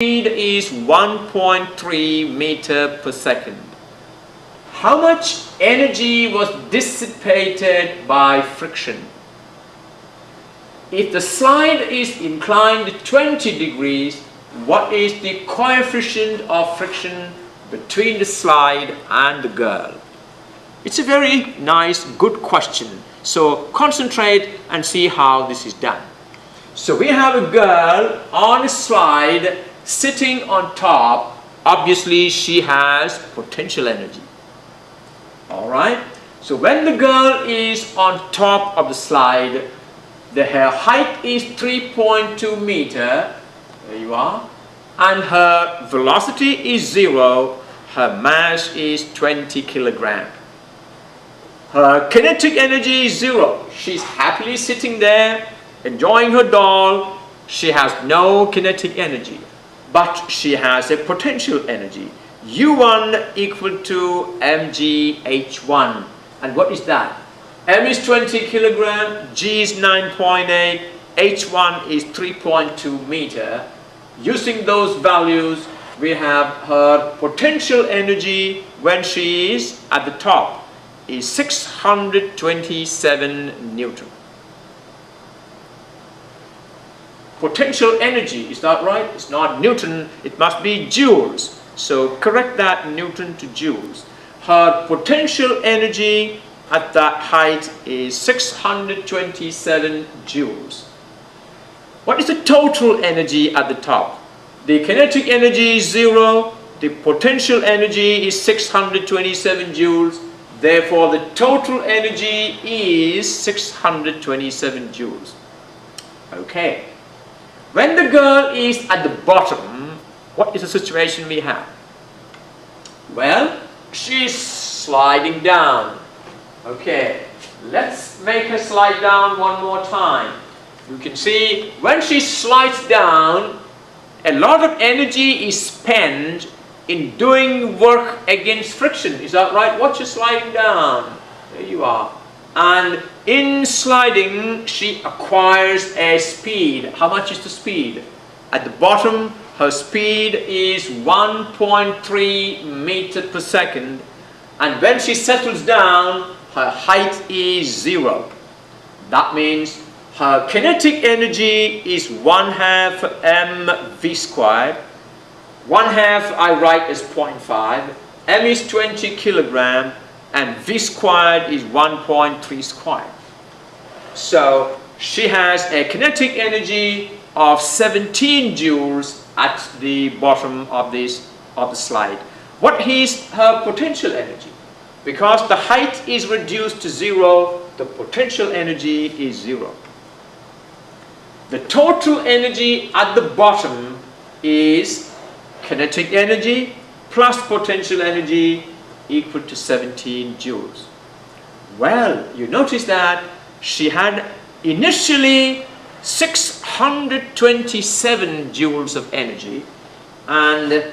speed is 1.3 meter per second. How much energy was dissipated by friction? If the slide is inclined 20 degrees, what is the coefficient of friction between the slide and the girl? It's a very nice, good question. So concentrate and see how this is done. So we have a girl on a slide sitting on top. Obviously she has potential energy. Alright, so when the girl is on top of the slide, her height is 3.2 meter, there you are, and her velocity is 0, her mass is 20 kilogram. Her kinetic energy is 0. She's happily sitting there, enjoying her doll. She has no kinetic energy, but she has a potential energy. U1 equal to mgh1. And what is that? M is 20 kilogram, G is 9.8, H1 is 3.2 meter. Using those values, we have her potential energy when she is at the top is 627 Newton. Potential energy, is that right? It's not Newton, it must be joules. So correct that, Newton to joules. Her potential energy at that height is 627 joules. What is the total energy at the top? The kinetic energy is 0, the potential energy is 627 joules. Therefore, the total energy is 627 joules. Okay. When the girl is at the bottom, what is the situation we have? Well, she's sliding down. Okay, let's make her slide down one more time. You can see when she slides down, a lot of energy is spent in doing work against friction. Is that right? Watch her sliding down. There you are. And in sliding, she acquires a speed. How much is the speed? At the bottom, her speed is 1.3 meter per second. And when she settles down, her height is 0. That means her kinetic energy is 1/2 mv squared. 1/2 I write as 0.5. M is 20 kilogram. And V squared is 1.3 squared. So she has a kinetic energy of 17 joules at the bottom of the slide. What is her potential energy? Because the height is reduced to 0, the potential energy is 0. The total energy at the bottom is kinetic energy plus potential energy equal to 17 joules. Well, you notice that she had initially 627 joules of energy, and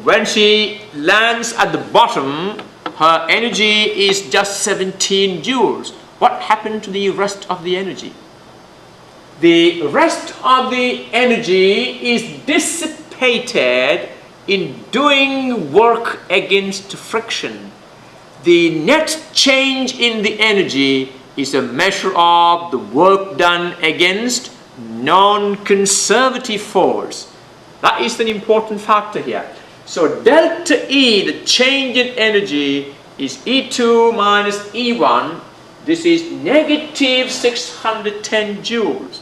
when she lands at the bottom, her energy is just 17 joules. What happened to the rest of the energy? The rest of the energy is dissipated in doing work against friction. The net change in the energy is a measure of the work done against non-conservative force. That is an important factor here. So delta E, the change in energy, is E2 minus E1. This is negative 610 joules.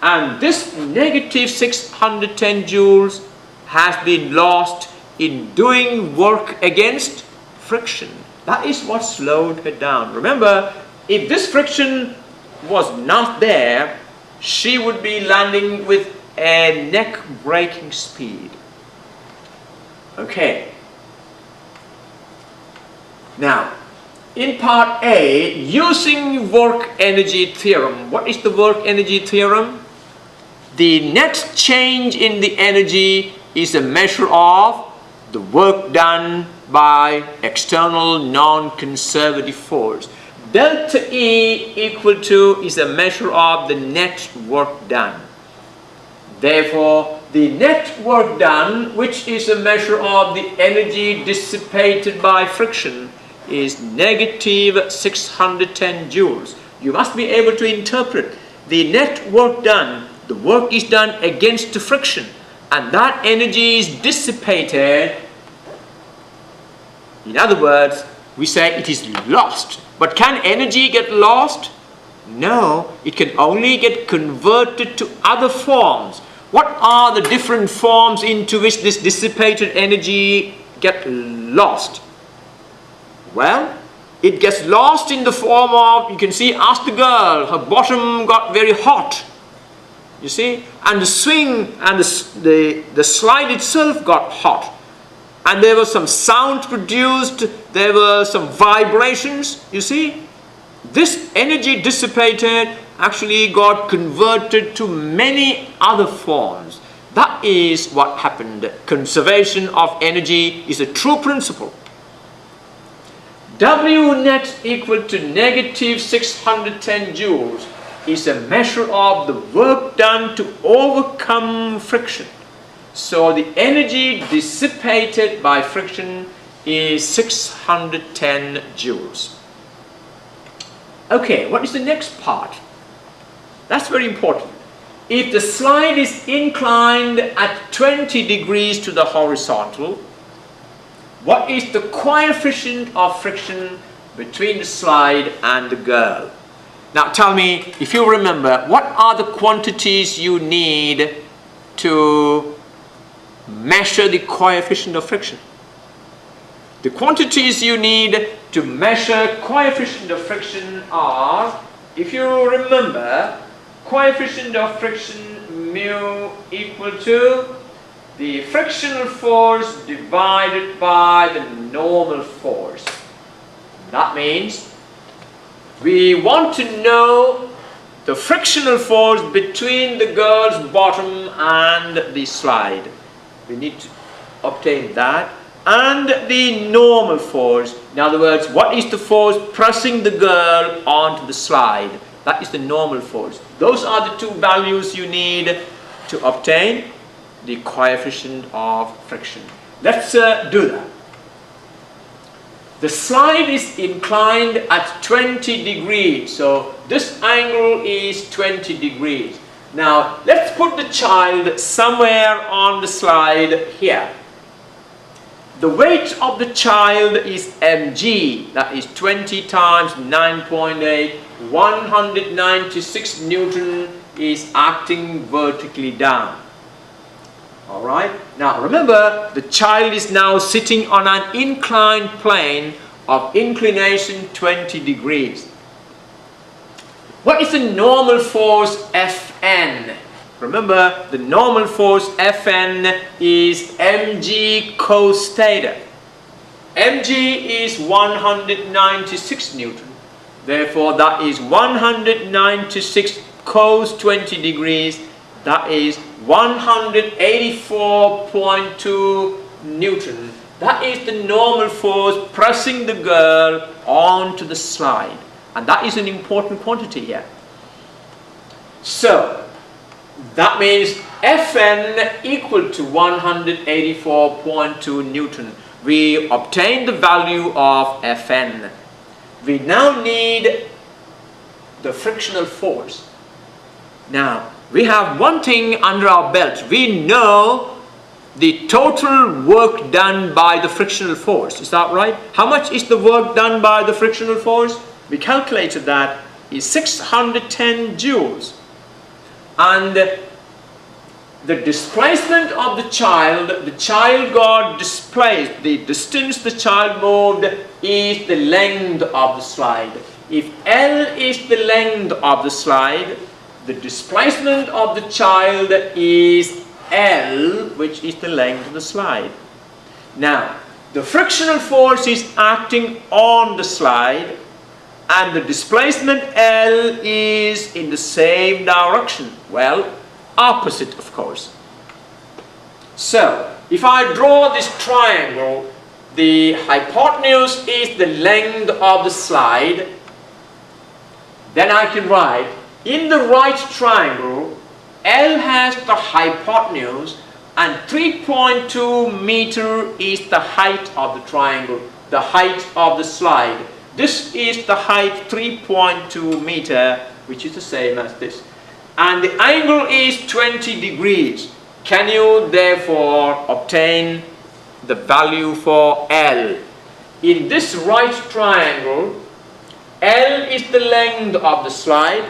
And this negative 610 joules has been lost in doing work against friction. That is what slowed her down. Remember, if this friction was not there, she would be landing with a neck-breaking speed. Okay. Now, in part A, using work energy theorem. What is the work energy theorem? The net change in the energy is a measure of the work done by external non-conservative force. Delta E equal to is a measure of the net work done. Therefore, the net work done, which is a measure of the energy dissipated by friction, is negative 610 joules. You must be able to interpret the net work done. The work is done against the friction, and that energy is dissipated. In other words, we say it is lost. But can energy get lost? No, it can only get converted to other forms. What are the different forms into which this dissipated energy gets lost? Well, it gets lost in the form of, you can see, ask the girl, her bottom got very hot. You see, and the swing and the slide itself got hot, and there was some sound produced, there were some vibrations. You see, this energy dissipated actually got converted to many other forms. That is what happened. Conservation of energy is a true principle. W net equal to negative 610 joules is a measure of the work done to overcome friction. So the energy dissipated by friction is 610 joules. Okay, what is the next part? That's very important. If the slide is inclined at 20 degrees to the horizontal, what is the coefficient of friction between the slide and the girl? Now tell me, if you remember, what are the quantities you need to measure the coefficient of friction? The quantities you need to measure coefficient of friction are, if you remember, coefficient of friction mu equal to the frictional force divided by the normal force. That means we want to know the frictional force between the girl's bottom and the slide. We need to obtain that, and the normal force. In other words, what is the force pressing the girl onto the slide? That is the normal force. Those are the two values you need to obtain the coefficient of friction. Let's do that. The slide is inclined at 20 degrees, so this angle is 20 degrees. Now let's put the child somewhere on the slide here. The weight of the child is mg, that is 20 times 9.8, 196 Newton is acting vertically down. Alright, now remember, the child is now sitting on an inclined plane of inclination 20 degrees. What is the normal force Fn? Remember, the normal force Fn is mg cos theta. mg is 196 Newton. Therefore, that is 196 cos 20 degrees. That is 184.2 Newton. That is the normal force pressing the girl onto the slide. And that is an important quantity here. So, that means Fn equal to 184.2 Newton. We obtained the value of Fn. We now need the frictional force. Now, we have one thing under our belt. We know the total work done by the frictional force. Is that right? How much is the work done by the frictional force? We calculated that is 610 joules. And the displacement of the child got displaced. The distance the child moved is the length of the slide. If L is the length of the slide, the displacement of the child is L, which is the length of the slide. Now, the frictional force is acting on the slide, and the displacement L is in the same direction. Well, opposite, of course. So, if I draw this triangle, the hypotenuse is the length of the slide, then I can write, in the right triangle, L has the hypotenuse and 3.2 meter is the height of the triangle, the height of the slide. This is the height 3.2 meter, which is the same as this. And the angle is 20 degrees. Can you therefore obtain the value for L? In this right triangle, L is the length of the slide,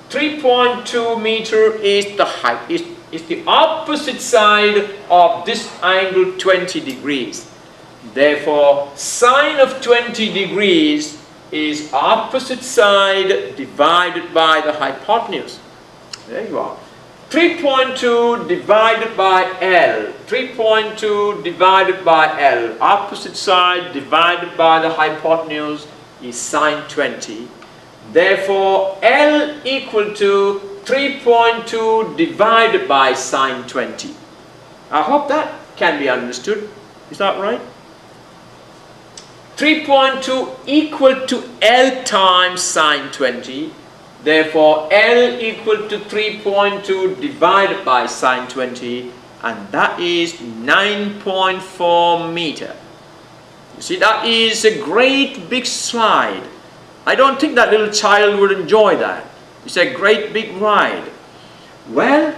3.2 meter is the height, is the opposite side of this angle 20 degrees. Therefore, sine of 20 degrees is opposite side divided by the hypotenuse. There you are. 3.2 divided by L. 3.2 divided by L. Opposite side divided by the hypotenuse is sine 20. Therefore, L equal to 3.2 divided by sine 20. I hope that can be understood. Is that right? 3.2 equal to L times sine 20. Therefore, L equal to 3.2 divided by sine 20, and that is 9.4 meter. You see, that is a great big slide. I don't think that little child would enjoy that. It's a great big ride. Well,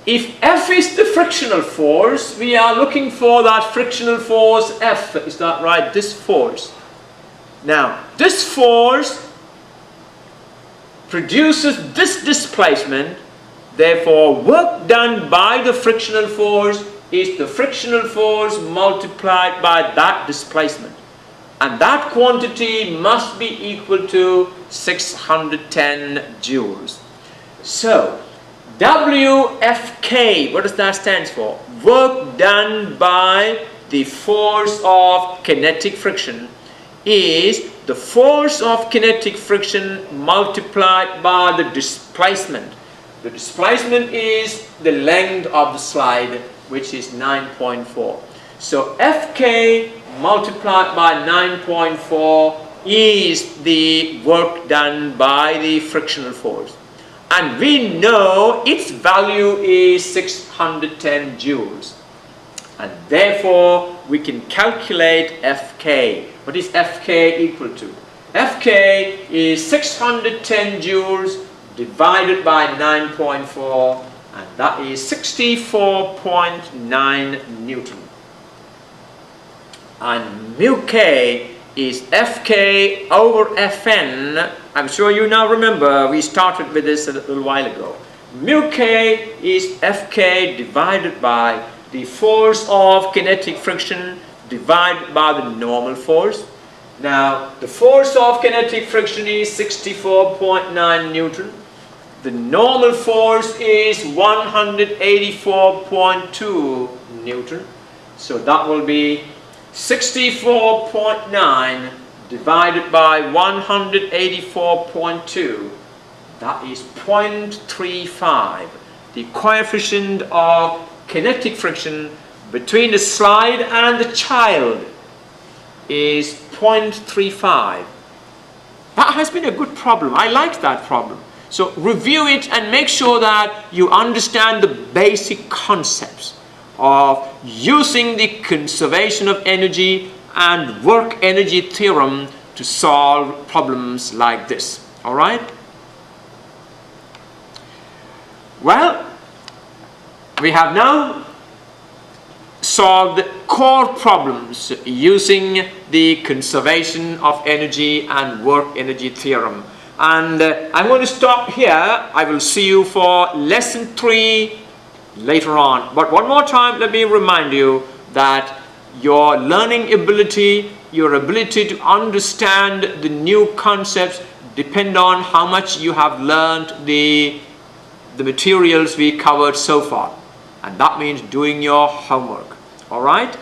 if F is the frictional force, we are looking for that frictional force F. Is that right? This force. Now, this force produces this displacement. Therefore, work done by the frictional force is the frictional force multiplied by that displacement. And that quantity must be equal to 610 joules. So, WFK, what does that stand for? Work done by the force of kinetic friction is the force of kinetic friction multiplied by the displacement. The displacement is the length of the slide, which is 9.4. So Fk multiplied by 9.4 is the work done by the frictional force. And we know its value is 610 joules. And therefore, we can calculate Fk. What is Fk equal to? Fk is 610 joules divided by 9.4, and that is 64.9 Newton. And mu k is Fk over Fn. I'm sure you now remember, we started with this a little while ago. Mu k is Fk divided by the force of kinetic friction divided by the normal force. Now, the force of kinetic friction is 64.9 Newton. The normal force is 184.2 Newton. So that will be 64.9 divided by 184.2. That is 0.35. The coefficient of kinetic friction between the slide and the child is 0.35. That has been a good problem. I like that problem. So review it and make sure that you understand the basic concepts of using the conservation of energy and work energy theorem to solve problems like this. All right? Well, we have now solved core problems using the conservation of energy and work energy theorem. And I'm going to stop here. I will see you for lesson 3 later on. But one more time, let me remind you that your learning ability, your ability to understand the new concepts depend on how much you have learned the materials we covered so far. And that means doing your homework. All right?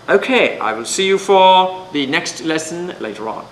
Okay, I will see you for the next lesson later on.